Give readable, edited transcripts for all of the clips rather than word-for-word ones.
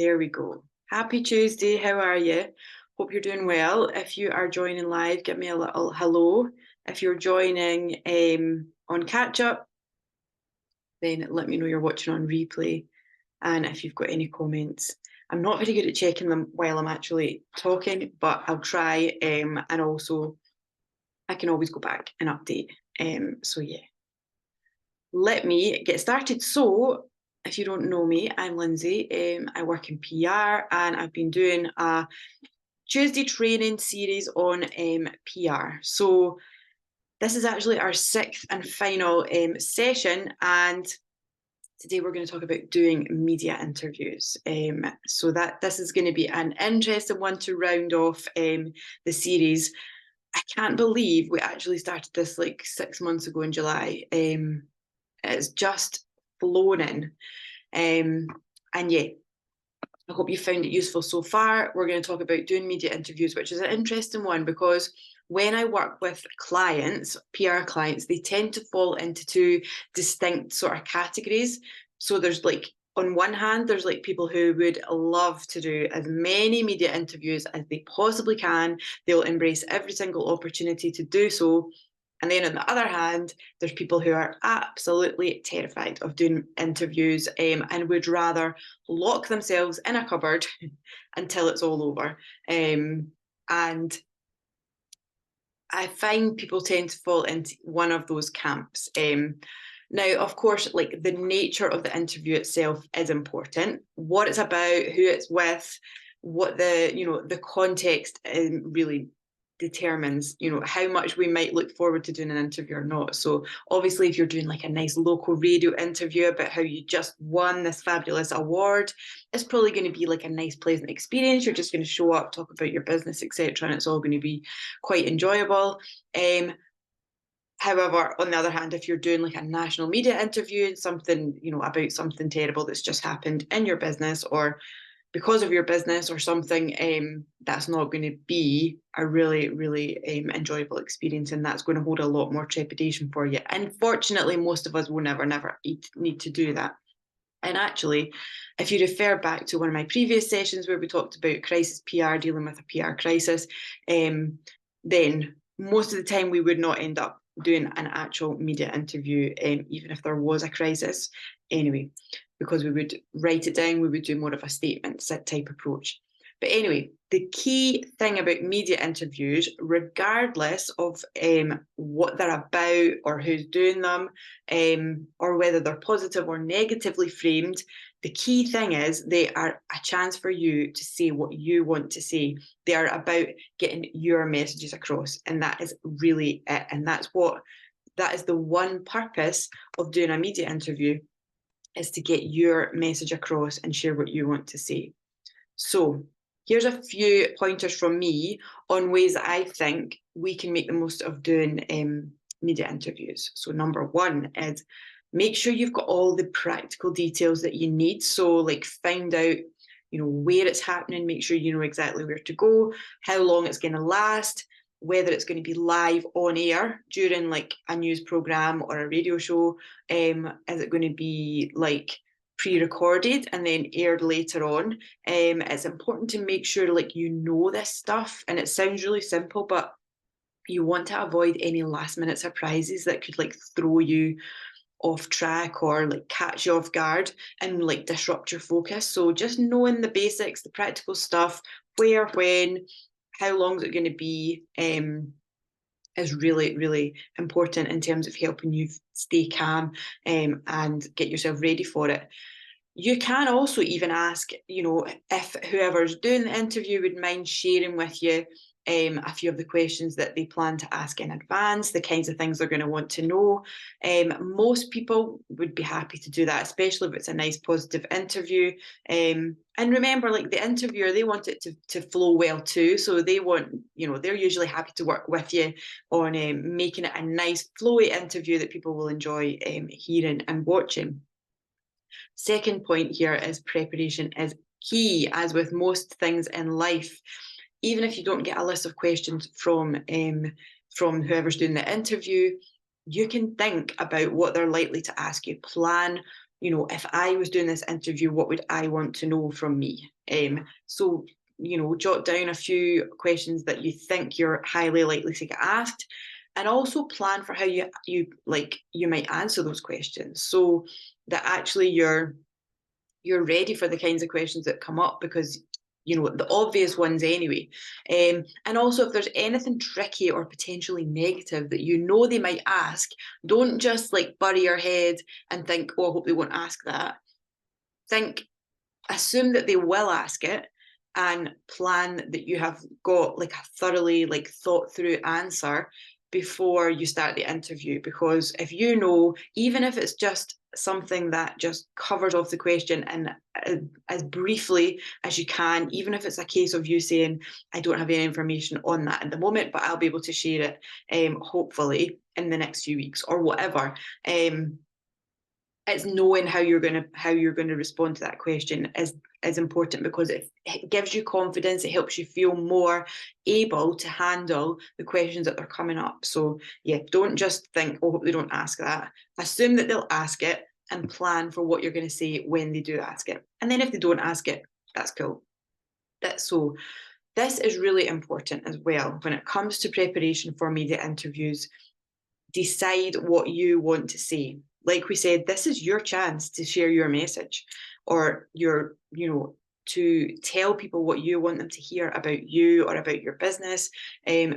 There we go. Happy Tuesday. How are you? Hope you're doing well. If you are joining live, give me a little hello. If you're joining on catch up, then let me know you're watching on replay. And if you've got any comments, I'm not very good at checking them while I'm actually talking, but I'll try. And also, I can always go back and update. So yeah, let me get started. So if you don't know me, I'm Lindsay. I work in PR and I've been doing a Tuesday training series on PR. So this is actually our sixth and final session, and today we're going to talk about doing media interviews. So that this is going to be an interesting one to round off the series. I can't believe we actually started this like 6 months ago in July. It's just flown in. And yeah, I hope you found it useful so far. We're going to talk about doing media interviews, which is an interesting one because when I work with clients, PR clients, they tend to fall into two distinct sort of categories. So there's like, on one hand, there's like people who would love to do as many media interviews as they possibly can. They'll embrace every single opportunity to do so. And then on the other hand, there's people who are absolutely terrified of doing interviews and would rather lock themselves in a cupboard until it's all over. And I find people tend to fall into one of those camps. Now, of course, like the nature of the interview itself is important. What it's about, who it's with, what the context really determines, how much we might look forward to doing an interview or not. So obviously, if you're doing like a nice local radio interview about how you just won this fabulous award, it's probably going to be like a nice, pleasant experience. You're just going to show up, talk about your business, etc., and it's all going to be quite enjoyable. However, on the other hand, if you're doing like a national media interview and something, about something terrible that's just happened in your business or because of your business or something, that's not going to be a really, really enjoyable experience, and that's going to hold a lot more trepidation for you. Unfortunately, most of us will never need to do that. And actually, if you refer back to one of my previous sessions where we talked about crisis PR, dealing with a PR crisis, then most of the time we would not end up doing an actual media interview, even if there was a crisis anyway, because we would write it down, we would do more of a statement type approach. But anyway, the key thing about media interviews, regardless of what they're about or who's doing them, or whether they're positive or negatively framed, the key thing is they are a chance for you to say what you want to say. They are about getting your messages across, and that is really it. And that is the one purpose of doing a media interview, is to get your message across and share what you want to say. So here's a few pointers from me on ways that I think we can make the most of doing media interviews. So number one is make sure you've got all the practical details that you need. So like find out, where it's happening, make sure you know exactly where to go, how long it's going to last, whether it's going to be live on air during like a news program or a radio show. Is it going to be like pre-recorded and then aired later on? It's important to make sure like this stuff, and it sounds really simple, but you want to avoid any last minute surprises that could like throw you off track or like catch you off guard and like disrupt your focus. So just knowing the basics, the practical stuff, where, when, how long is it going to be, is really, really important in terms of helping you stay calm and get yourself ready for it. You can also even ask, if whoever's doing the interview would mind sharing with you a few of the questions that they plan to ask in advance, the kinds of things they're going to want to know. Most people would be happy to do that, especially if it's a nice positive interview. And remember, like the interviewer, they want it to flow well too. So they want, they're usually happy to work with you on making it a nice flowy interview that people will enjoy hearing and watching. Second point here is preparation is key, as with most things in life. Even if you don't get a list of questions from whoever's doing the interview, you can think about what they're likely to ask you. Plan you know, if I was doing this interview, what would I want to know from me? So, you know, jot down a few questions that you think you're highly likely to get asked, and also plan for how you might answer those questions, so that actually you're ready for the kinds of questions that come up, because you know the obvious ones anyway. And also, if there's anything tricky or potentially negative that you know they might ask, don't just like bury your head and think, oh, I hope they won't ask that. Assume that they will ask it, and plan that you have got like a thoroughly like thought through answer before you start the interview. Because if you know, even if it's just something that just covers off the question and as briefly as you can, even if it's a case of you saying, I don't have any information on that at the moment, but I'll be able to share it hopefully in the next few weeks or whatever. It's knowing how you're going to respond to that question is important, because it gives you confidence. It helps you feel more able to handle the questions that are coming up. So yeah, don't just think, oh, hope they don't ask that. Assume that they'll ask it and plan for what you're going to say when they do ask it. And then if they don't ask it, that's cool. So this is really important as well when it comes to preparation for media interviews. Decide what you want to say. Like we said, this is your chance to share your message, or to tell people what you want them to hear about you or about your business.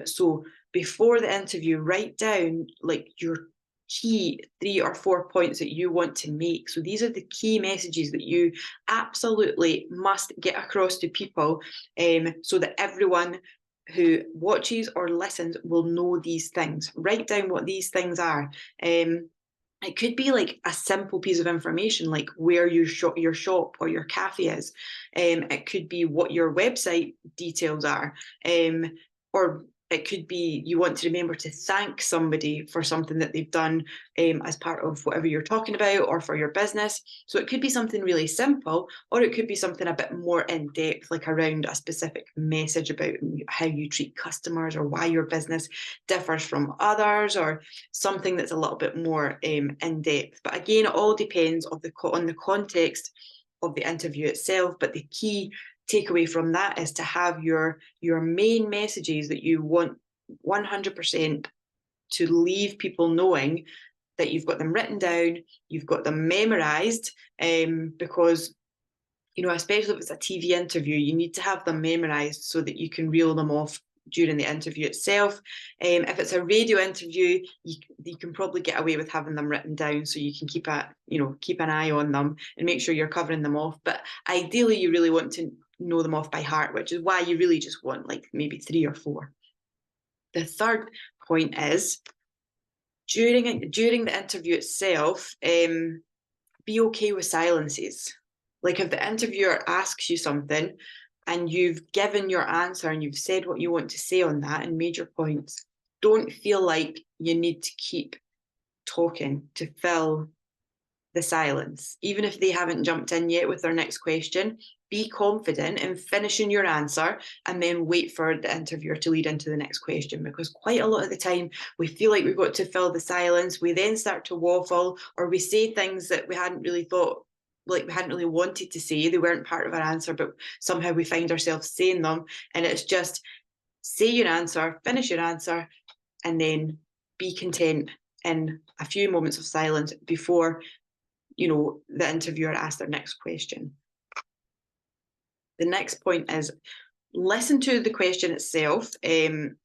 So before the interview, write down like your key 3 or 4 points that you want to make. So these are the key messages that you absolutely must get across to people, so that everyone who watches or listens will know these things. Write down what these things are. It could be like a simple piece of information, like where your shop or your cafe is. It could be what your website details are, or it could be you want to remember to thank somebody for something that they've done as part of whatever you're talking about, or for your business. So it could be something really simple, or it could be something a bit more in depth, like around a specific message about how you treat customers, or why your business differs from others, or something that's a little bit more in depth. But again, it all depends on the context of the interview itself. But the key takeaway from that is to have your main messages that you want 100% to leave people knowing that you've got them written down, you've got them memorized, because especially if it's a TV interview, you need to have them memorized so that you can reel them off during the interview itself. If it's a radio interview, you can probably get away with having them written down, so you can keep an eye on them and make sure you're covering them off. But ideally, you really want to know them off by heart, which is why you really just want like maybe 3 or 4. The third point is during the interview itself, be okay with silences. Like if the interviewer asks you something and you've given your answer and you've said what you want to say on that and made your points, don't feel like you need to keep talking to fill the silence. Even if they haven't jumped in yet with their next question, be confident in finishing your answer and then wait for the interviewer to lead into the next question. Because quite a lot of the time we feel like we've got to fill the silence. We then start to waffle, or we say things that we hadn't really wanted to say. They weren't part of our answer, but somehow we find ourselves saying them. And it's just say your answer, finish your answer, and then be content in a few moments of silence before the interviewer asks their next question. The next point is listen to the question itself, and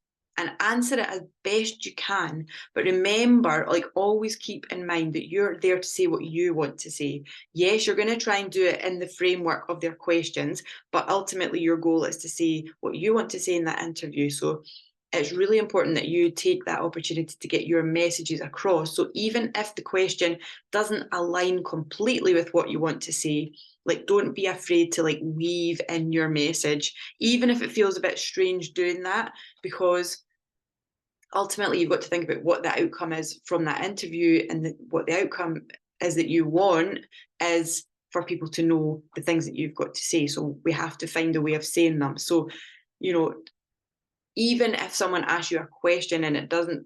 answer it as best you can. But remember, always keep in mind that you're there to say what you want to say. Yes, you're going to try and do it in the framework of their questions, but ultimately your goal is to say what you want to say in that interview. So it's really important that you take that opportunity to get your messages across. So even if the question doesn't align completely with what you want to say, don't be afraid to weave in your message, even if it feels a bit strange doing that, because ultimately you've got to think about what the outcome is from that interview, and what the outcome is that you want is for people to know the things that you've got to say. So we have to find a way of saying them. So, even if someone asks you a question and it doesn't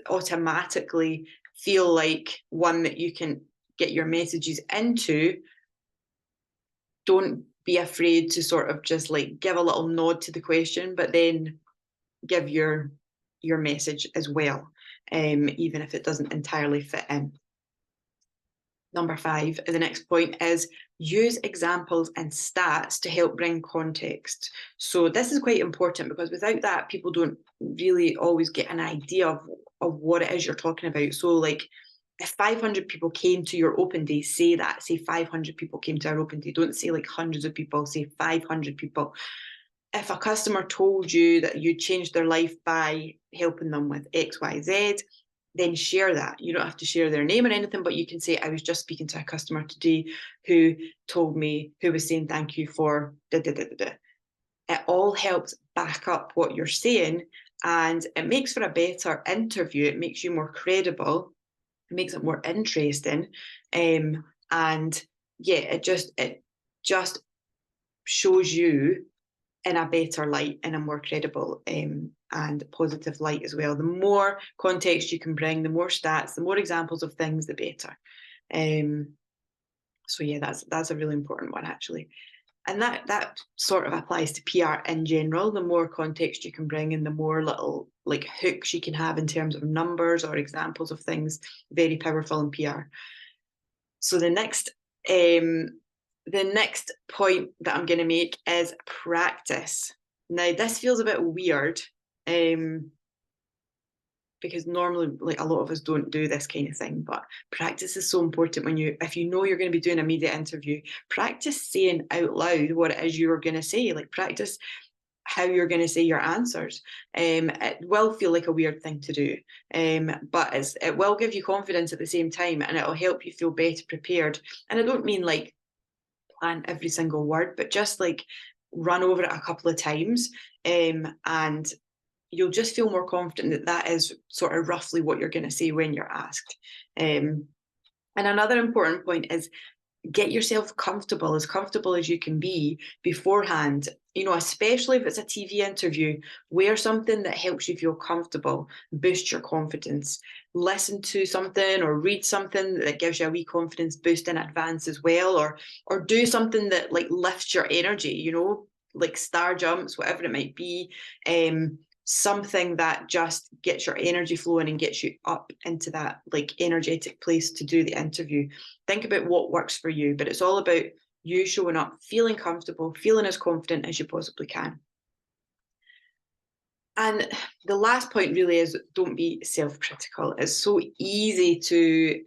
automatically feel like one that you can get your messages into, don't be afraid to sort of just like give a little nod to the question, but then give your message as well, even if it doesn't entirely fit in. Number 5, the next point is use examples and stats to help bring context. So this is quite important, because without that, people don't really always get an idea of what it is you're talking about. So like, if 500 people came to your open day, say 500 people came to our open day. Don't say like hundreds of people, say 500 people. If a customer told you that you changed their life by helping them with X, Y, Z, then share that. You don't have to share their name or anything, but you can say, I was just speaking to a customer today who was saying thank you for da, da, da, da, da. It all helps back up what you're saying, and it makes for a better interview. It makes you more credible. It makes it more interesting. And yeah, it just shows you in a better light, in a more credible and positive light as well. The more context you can bring, the more stats, the more examples of things, the better. So yeah, that's a really important one, actually. And that sort of applies to PR in general. The more context you can bring and the more little like hooks you can have in terms of numbers or examples of things, very powerful in PR. So the next point that I'm going to make is practice. Now, this feels a bit weird, because normally, like, a lot of us don't do this kind of thing, but practice is so important. If you know you're going to be doing a media interview, practice saying out loud what it is you're going to say. Like, practice how you're going to say your answers. It will feel like a weird thing to do, but it will give you confidence at the same time, and it'll help you feel better prepared. And I don't mean like plan every single word, but just like run over it a couple of times, and you'll just feel more confident that is sort of roughly what you're going to say when you're asked. And another important point is get yourself comfortable as you can be beforehand. Especially if it's a TV interview, wear something that helps you feel comfortable, boost your confidence. Listen to something or read something that gives you a wee confidence boost in advance as well, or do something that like lifts your energy, like star jumps, whatever it might be. Something that just gets your energy flowing and gets you up into that like energetic place to do the interview. Think about what works for you, but it's all about you showing up, feeling comfortable, feeling as confident as you possibly can. And the last point really is, don't be self-critical. It's so easy to,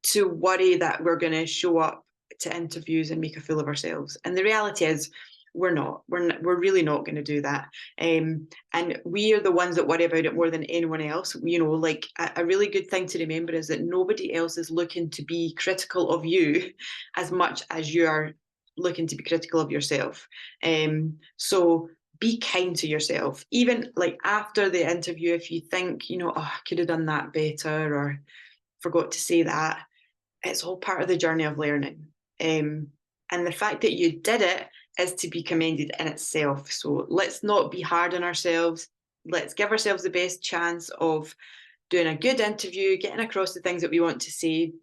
to worry that we're going to show up to interviews and make a fool of ourselves. And the reality is, we're not. We're really not going to do that. And we are the ones that worry about it more than anyone else. Like a really good thing to remember is that nobody else is looking to be critical of you as much as you are looking to be critical of yourself. So be kind to yourself. Even like after the interview, if you think, I could have done that better or forgot to say that, it's all part of the journey of learning. And the fact that you did it is to be commended in itself. So let's not be hard on ourselves. Let's give ourselves the best chance of doing a good interview, getting across the things that we want to say,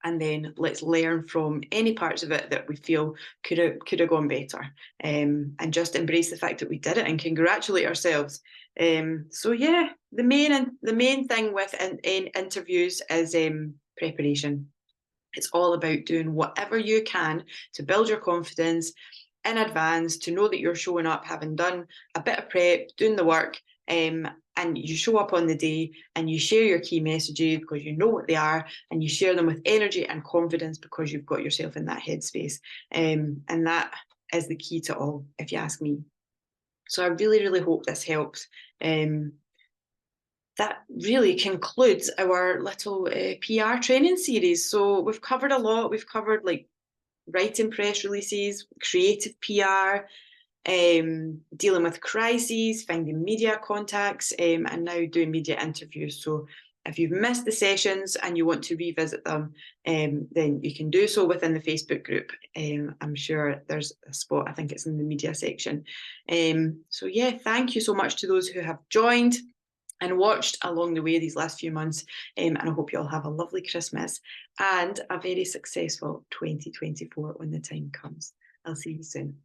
and then let's learn from any parts of it that we feel could have gone better, and just embrace the fact that we did it and congratulate ourselves. So yeah, the main thing with interviews is preparation. It's all about doing whatever you can to build your confidence in advance, to know that you're showing up, having done a bit of prep, doing the work, and you show up on the day and you share your key messages because you know what they are, and you share them with energy and confidence because you've got yourself in that headspace. And that is the key to all, if you ask me. So I really, really hope this helps. That really concludes our little PR training series. So we've covered a lot. We've covered like writing press releases, creative PR, dealing with crises, finding media contacts, and now doing media interviews. So if you've missed the sessions and you want to revisit them, then you can do so within the Facebook group. I'm sure there's a spot, I think it's in the media section. So yeah, thank you so much to those who have joined. and watched along the way these last few months. And I hope you all have a lovely Christmas and a very successful 2024 when the time comes. I'll see you soon.